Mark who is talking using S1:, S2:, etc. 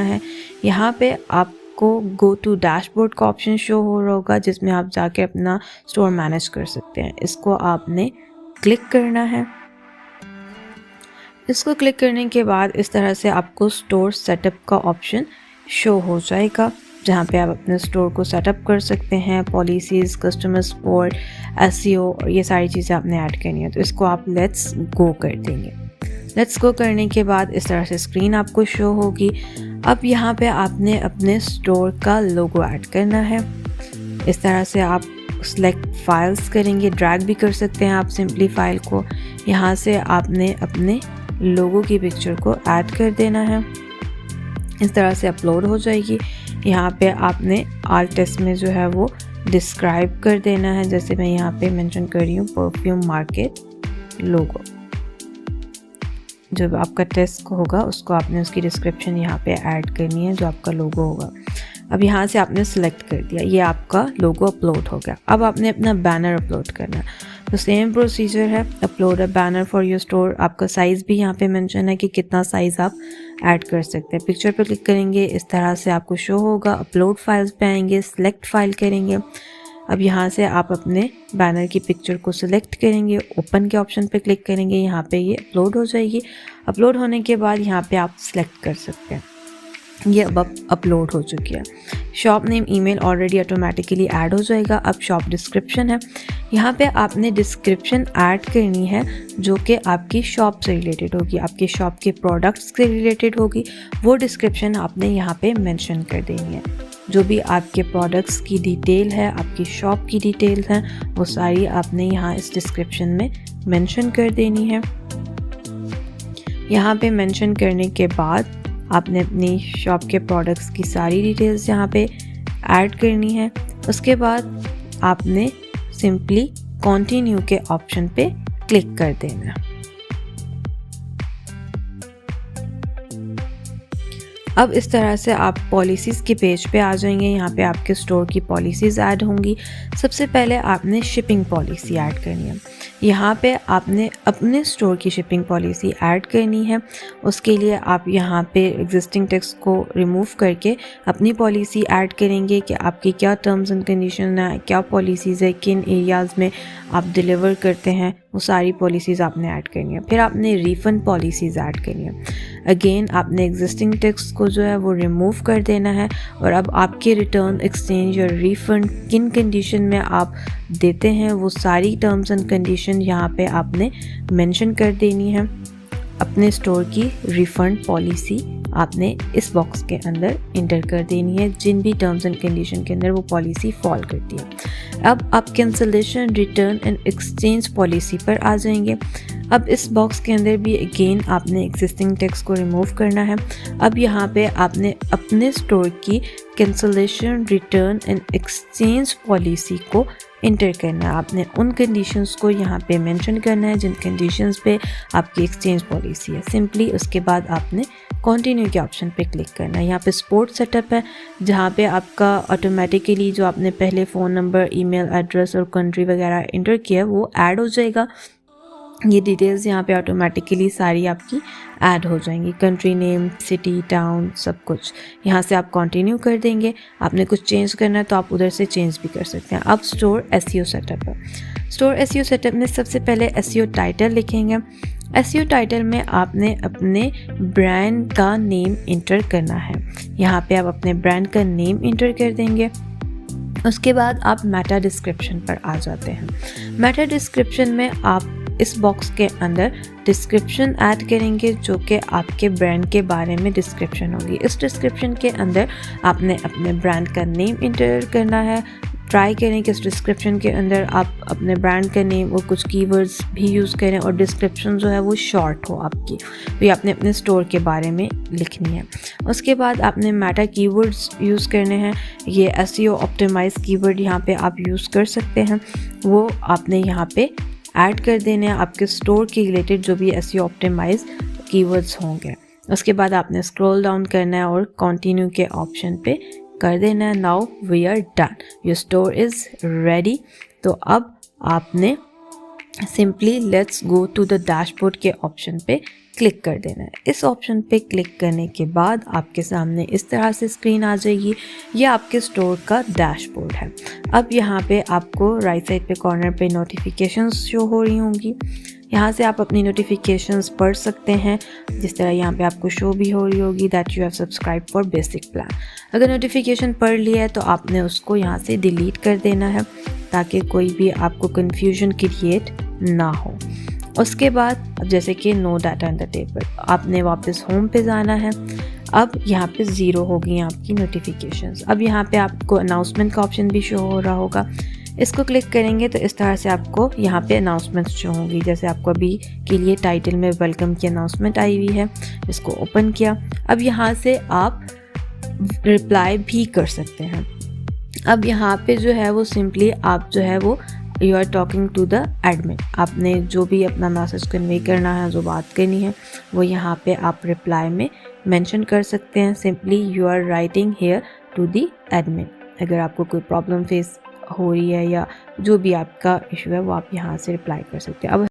S1: है। यहाँ पे आपको गो टू डैशबोर्ड का ऑप्शन शो हो रहा होगा जिसमें आप जाके अपना स्टोर मैनेज कर सकते हैं। इसको आपने क्लिक करना है। इसको क्लिक करने के बाद इस तरह से आपको स्टोर सेटअप का ऑप्शन शो हो जाएगा जहाँ पे आप अपने स्टोर को सेटअप कर सकते हैं। पॉलिसीज़, कस्टमर सपोर्ट, एसईओ और ये सारी चीज़ें आपने ऐड करनी है। तो इसको आप लेट्स गो कर देंगे। लेट्स गो करने के बाद इस तरह से स्क्रीन आपको शो होगी। अब यहाँ पे आपने अपने स्टोर का लोगो ऐड करना है। इस तरह से आप सेलेक्ट फाइल्स करेंगे, ड्रैग भी कर सकते हैं आप सिंपली फाइल को। यहाँ से आपने अपने लोगो की पिक्चर को ऐड कर देना है। इस तरह से अपलोड हो जाएगी। यहाँ पे आपने आल्ट टेक्स्ट में जो है वो डिस्क्राइब कर देना है, जैसे मैं यहाँ पे मेंशन कर रही हूँ परफ्यूम मार्केट लोगो। जो आपका टेक्स्ट होगा उसको आपने उसकी डिस्क्रिप्शन यहाँ पे ऐड करनी है, जो आपका लोगो होगा। अब यहाँ से आपने सेलेक्ट कर दिया, ये आपका लोगो अपलोड हो गया। अब आपने अपना बैनर अपलोड करना है। तो सेम प्रोसीजर है, upload a banner for your store. आपका साइज़ भी यहाँ पे मेंशन है कि कितना साइज़ आप ऐड कर सकते हैं। पिक्चर पर क्लिक करेंगे, इस तरह से आपको शो होगा। अपलोड फाइल्स पे आएंगे, सिलेक्ट फाइल करेंगे। अब यहाँ से आप अपने बैनर की पिक्चर को सिलेक्ट करेंगे, ओपन के ऑप्शन पे क्लिक करेंगे, यहाँ पे ये अपलोड हो जाएगी। अपलोड होने के बाद यहाँ पे आप सिलेक्ट कर सकते हैं, ये अब अपलोड हो चुकी है। Shop name, email already automatically add हो जाएगा। अब शॉप डिस्क्रिप्शन है, यहाँ पे आपने डिस्क्रिप्शन ऐड करनी है जो कि आपकी शॉप से रिलेटेड होगी, आपके शॉप के प्रोडक्ट्स से रिलेटेड होगी। वो डिस्क्रिप्शन आपने यहाँ पे मेंशन कर देनी है। जो भी आपके प्रोडक्ट्स की डिटेल है, आपकी शॉप की डिटेल है, वो सारी आपने यहाँ इस डिस्क्रिप्शन में मेंशन कर देनी है। यहाँ पे मेंशन करने के बाद आपने अपनी शॉप के प्रोडक्ट्स की सारी डिटेल्स यहाँ पे ऐड करनी है। उसके बाद आपने सिंपली कंटिन्यू के ऑप्शन पे क्लिक कर देना। अब इस तरह से आप पॉलिसीज़ के पेज पे आ जाएंगे। यहाँ पे आपके स्टोर की पॉलिसीज़ ऐड होंगी। सबसे पहले आपने शिपिंग पॉलिसी ऐड करनी है। यहाँ पे आपने अपने स्टोर की शिपिंग पॉलिसी ऐड करनी है। उसके लिए आप यहाँ पे एग्जिस्टिंग टेक्स्ट को रिमूव करके अपनी पॉलिसी ऐड करेंगे कि आपकी क्या टर्म्स एंड कंडीशन है, क्या पॉलिसीज़ है, किन एरियाज़ में आप डिलीवर करते हैं, वो सारी पॉलिसीज़ आपने ऐड करनी है। फिर आपने रिफ़ंड पॉलिसीज़ ऐड करनी है। अगेन आपने एग्जिस्टिंग टेक्स्ट को जो है वो रिमूव कर देना है और अब आपके रिटर्न, एक्सचेंज और रिफ़ंड किन कंडीशन में आप देते हैं वो सारी टर्म्स एंड कंडीशन यहाँ पे आपने मेंशन कर देनी है। अपने स्टोर की रिफ़ंड पॉलिसी आपने इस बॉक्स के अंदर इंटर कर देनी है, जिन भी टर्म्स एंड कंडीशन के अंदर वो पॉलिसी फॉल करती है। अब आप cancellation, return and exchange policy पर आ जाएंगे। अब इस बॉक्स के अंदर भी अगेन आपने एग्जिस्टिंग टेक्स्ट को रिमूव करना है। अब यहाँ पे आपने अपने स्टोर की cancellation, return and exchange policy को इंटर करना है। आपने उन कंडीशंस को यहाँ पे मेंशन करना है जिन कंडीशंस पे आपकी एक्सचेंज पॉलिसी है। सिंपली उसके बाद आपने कंटिन्यू के ऑप्शन पे क्लिक करना है। यहाँ पे सपोर्ट सेटअप है जहाँ पे आपका ऑटोमेटिकली जो आपने पहले फ़ोन नंबर, ईमेल एड्रेस और कंट्री वगैरह इंटर किया वो ऐड हो जाएगा। ये डिटेल्स यहाँ पे ऑटोमेटिकली सारी आपकी ऐड हो जाएंगी, कंट्री नेम, सिटी, टाउन, सब कुछ। यहाँ से आप कंटिन्यू कर देंगे। आपने कुछ चेंज करना है तो आप उधर से चेंज भी कर सकते हैं। अब स्टोर एसईओ सेटअप है। स्टोर एसईओ सेटअप में सबसे पहले एसईओ टाइटल लिखेंगे। एसईओ टाइटल में आपने अपने ब्रांड का नेम इंटर करना है। यहाँ पे आप अपने ब्रांड का नेम इंटर कर देंगे। उसके बाद आप मेटा डिस्क्रिप्शन पर आ जाते हैं। मेटा डिस्क्रिप्शन में आप इस बॉक्स के अंदर डिस्क्रिप्शन ऐड करेंगे जो कि आपके ब्रांड के बारे में डिस्क्रिप्शन होगी। इस डिस्क्रिप्शन के अंदर आपने अपने ब्रांड का नेम इंटर करना है। ट्राई करें कि इस डिस्क्रिप्शन के अंदर आप अपने ब्रांड का नेम और कुछ कीवर्ड्स भी यूज़ करें और डिस्क्रिप्शन जो है वो शॉर्ट हो आपकी, तो ये आपने अपने स्टोर के बारे में लिखनी है। उसके बाद आपने मेटा कीवर्ड्स यूज़ करने हैं। ये एसईओ ऑप्टिमाइज कीवर्ड यहाँ पे आप यूज़ कर सकते हैं, वो आपने यहाँ पे ऐड कर देने हैं आपके स्टोर के रिलेटेड जो भी एसईओ ऑप्टिमाइज कीवर्ड्स होंगे। उसके बाद आपने स्क्रॉल डाउन करना है और कंटिन्यू के ऑप्शन पे कर देना है। Now we are done, your store is ready. तो अब आपने simply let's go to the dashboard के ऑप्शन पे क्लिक कर देना है। इस ऑप्शन पे क्लिक करने के बाद आपके सामने इस तरह से स्क्रीन आ जाएगी। ये आपके स्टोर का डैशबोर्ड है। अब यहाँ पे आपको राइट साइड पे कॉर्नर पे नोटिफिकेशंस शो हो रही होंगी। यहाँ से आप अपनी नोटिफिकेशंस पढ़ सकते हैं, जिस तरह यहाँ पे आपको शो भी हो रही होगी that you have subscribe for basic plan. अगर नोटिफिकेशन पढ़ लिया है तो आपने उसको यहाँ से डिलीट कर देना है ताकि कोई भी आपको कन्फ्यूजन क्रिएट ना हो। उसके बाद अब जैसे कि no data in the table, आपने वापस होम पे जाना है। अब यहाँ पे ज़ीरो हो गई आपकी नोटिफिकेशंस। अब यहाँ पे आपको अनाउंसमेंट का ऑप्शन भी शो हो रहा होगा। इसको क्लिक करेंगे तो इस तरह से आपको यहाँ पे अनाउंसमेंट्स शो होंगी। जैसे आपको अभी के लिए टाइटल में वेलकम की अनाउंसमेंट आई हुई है, इसको ओपन किया। अब यहाँ से आप रिप्लाई भी कर सकते हैं। अब यहाँ पे जो है वो सिंपली आप जो है वो you are talking to the admin. आपने जो भी अपना मैसेज कन्वे करना है, जो बात करनी है, वो यहाँ पे आप रिप्लाई में मेंशन कर सकते हैं। Simply you are writing here to the admin. अगर आपको कोई प्रॉब्लम फेस हो रही है या जो भी आपका इशू है वो आप यहाँ से रिप्लाई कर सकते हैं। अब